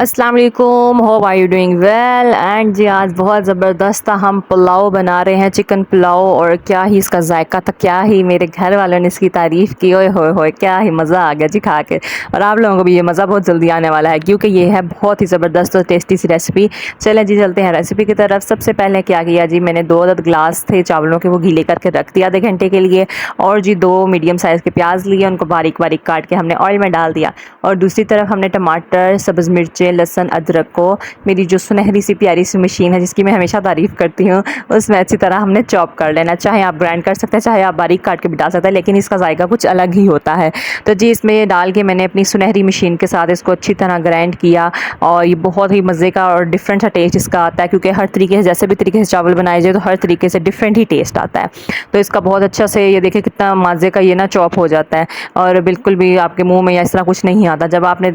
अस्सलाम वालेकुम, hope are you doing well. And जी आज बहुत ज़बरदस्त हम पुलाव बना रहे हैं, चिकन पुलाव। और क्या ही इसका जायका था, क्या ही मेरे घर वालों ने इसकी तारीफ़ की। ओए होए होए, क्या ही मज़ा आ गया जी खा के। और आप लोगों को भी ये मज़ा बहुत जल्दी आने वाला है क्योंकि ये है बहुत ही ज़बरदस्त और टेस्टी सी रेसिपी। चलें जी चलते हैं रेसिपी की तरफ। सबसे पहले क्या किया जी, मैंने 2 अदद ग्लास थे चावलों के, वो गीले करके रख दिया आधे घंटे के लिए। और जी 2 मीडियम साइज़ के प्याज लिए, उनको बारीक बारीक काट के हमने ऑयल में डाल दिया। और दूसरी तरफ हमने टमाटर, सब्ज़ मिर्चें, लहसुन, अदरक को मेरी जो सुनहरी सी प्यारी सी मशीन है जिसकी मैं हमेशा तारीफ़ करती हूँ, उसमें अच्छी तरह हमने चॉप कर लेना। चाहे आप ग्राइंड कर सकते हैं, चाहे आप बारीक काट के भी डाल सकते हैं, लेकिन इसका जायका कुछ अलग ही होता है। तो जी इसमें ये डाल के मैंने अपनी सुनहरी मशीन के साथ इसको अच्छी तरह ग्राइंड किया। और ये बहुत ही मज़े का और डिफरेंट सा टेस्ट इसका आता है, क्योंकि हर तरीके से जैसे भी तरीके से चावल बनाए जाए तो हर तरीके से डिफरेंट ही टेस्ट आता है। तो इसका बहुत अच्छा से ये देखिए कितना मज़े का ये ना चॉप हो जाता है और बिल्कुल भी आपके मुंह में या इस तरह कुछ नहीं आता। जब आपने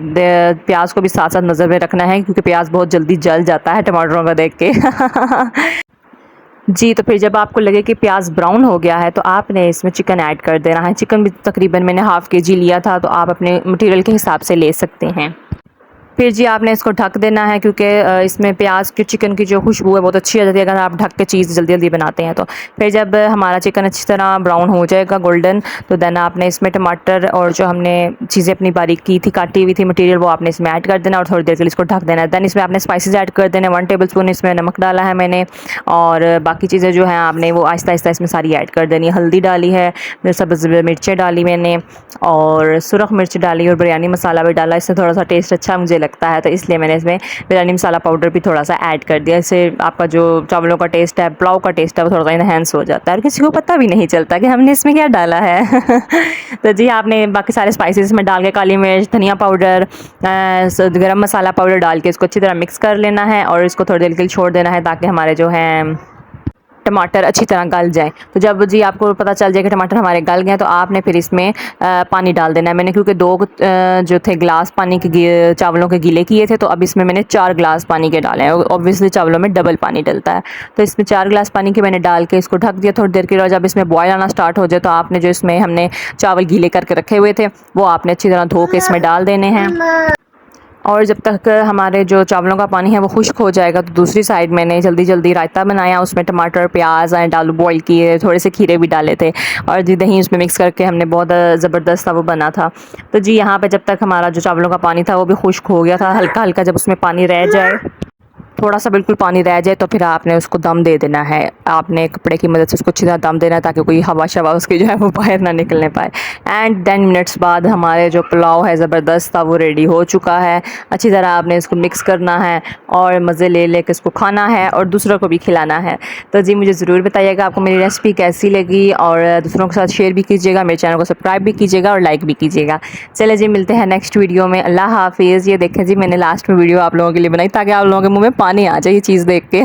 प्याज को भी साथ साथ नज़र में रखना है, क्योंकि प्याज बहुत जल्दी जल जाता है टमाटरों का देख के। जी तो फिर जब आपको लगे कि प्याज ब्राउन हो गया है तो आपने इसमें चिकन ऐड कर देना है। चिकन भी तकरीबन मैंने हाफ़ केजी लिया था, तो आप अपने मटेरियल के हिसाब से ले सकते हैं। फिर जी आपने इसको ढक देना है, क्योंकि इसमें प्याज की चिकन की जो खुशबू है बहुत अच्छी आ जाती है अगर आप ढक के चीज़ जल्दी जल्दी बनाते हैं तो। फिर जब हमारा चिकन अच्छी तरह ब्राउन हो जाएगा गोल्डन, तो देन आपने इसमें टमाटर और जो हमने चीज़ें अपनी बारीक की थी, काटी हुई थी मटीरियल, वो आपने इसमें ऐड कर देना और थोड़ी देर के लिए इसको ढक देना है। दैन इसमें आपने स्पाइसेस ऐड कर देने। 1 टेबल स्पून इसमें नमक डाला है मैंने, और बाकी चीज़ें जो हैं आपने वो आहिस्ता आहिस्ता इसमें सारी ऐड कर देनी है। हल्दी डाली है, सब्ज़ मिर्चें डाली मैंने, और सुरख मिर्च डाली, और बिरयानी मसाला भी डाला। इससे थोड़ा सा टेस्ट अच्छा मुझे लगता है, तो इसलिए मैंने इसमें बिरयानी मसाला पाउडर भी थोड़ा सा ऐड कर दिया। इससे आपका जो चावलों का टेस्ट है, पुलाव का टेस्ट है, वो थोड़ा सा इनहेंस हो जाता है और किसी को पता भी नहीं चलता कि हमने इसमें क्या डाला है। तो जी आपने बाकी सारे स्पाइसेस में डाल के, काली मिर्च, धनिया पाउडर, गरम मसाला पाउडर डाल के इसको अच्छी तरह मिक्स कर लेना है और इसको थोड़ी देर के लिए छोड़ देना है, ताकि हमारे जो हैं टमाटर अच्छी तरह गल जाए। तो जब जी आपको पता चल जाए कि टमाटर हमारे गल गए, तो आपने फिर इसमें पानी डाल देना है। मैंने क्योंकि 2 जो थे ग्लास पानी के चावलों के गीले किए थे, तो अब इसमें मैंने 4 ग्लास पानी के डाले हैं। ऑब्वियसली चावलों में डबल पानी डलता है, तो इसमें 4 ग्लास पानी के मैंने डाल के इसको ढक दिया थोड़ी देर के लिए। और जब इसमें बॉयल आना स्टार्ट हो जाए, तो आपने जो इसमें हमने चावल गीले करके रखे हुए थे, वो आपने अच्छी तरह धो के इसमें डाल देने हैं। और जब तक हमारे जो चावलों का पानी है वो खुश्क हो जाएगा, तो दूसरी साइड मैंने जल्दी जल्दी रायता बनाया। उसमें टमाटर, प्याज एंड आलू बॉईल किए, थोड़े से खीरे भी डाले थे, और जी दही उसमें मिक्स करके हमने बहुत ज़बरदस्त सा वो बना था। तो जी यहाँ पे जब तक हमारा जो चावलों का पानी था वो भी खुश्क हो गया था, हल्का हल्का जब उसमें पानी रह जाए, थोड़ा सा बिल्कुल पानी रह जाए, तो फिर आपने उसको दम दे देना है। आपने कपड़े की मदद से उसको अच्छी तरह दम देना है, ताकि कोई हवा शवा उसकी जो है वो बाहर ना निकलने पाए। एंड 10 मिनट्स बाद हमारे जो पुलाव है ज़बरदस्त था वो रेडी हो चुका है। अच्छी तरह आपने इसको मिक्स करना है और मज़े ले ले के इसको खाना है और दूसरों को भी खिलाना है। तो जी मुझे ज़रूर बताइएगा आपको मेरी रेसिपी कैसी लगी, और दूसरों के साथ शेयर भी कीजिएगा, मेरे चैनल को सब्सक्राइब भी कीजिएगा और लाइक भी कीजिएगा। चले जी मिलते हैं नेक्स्ट वीडियो में। अल्लाह हाफिज़। ये देखें जी मैंने लास्ट में वीडियो आप लोगों के लिए बनाई ताकि आप लोगों के मुँह में पानी आ जाए ये चीज़ देख के।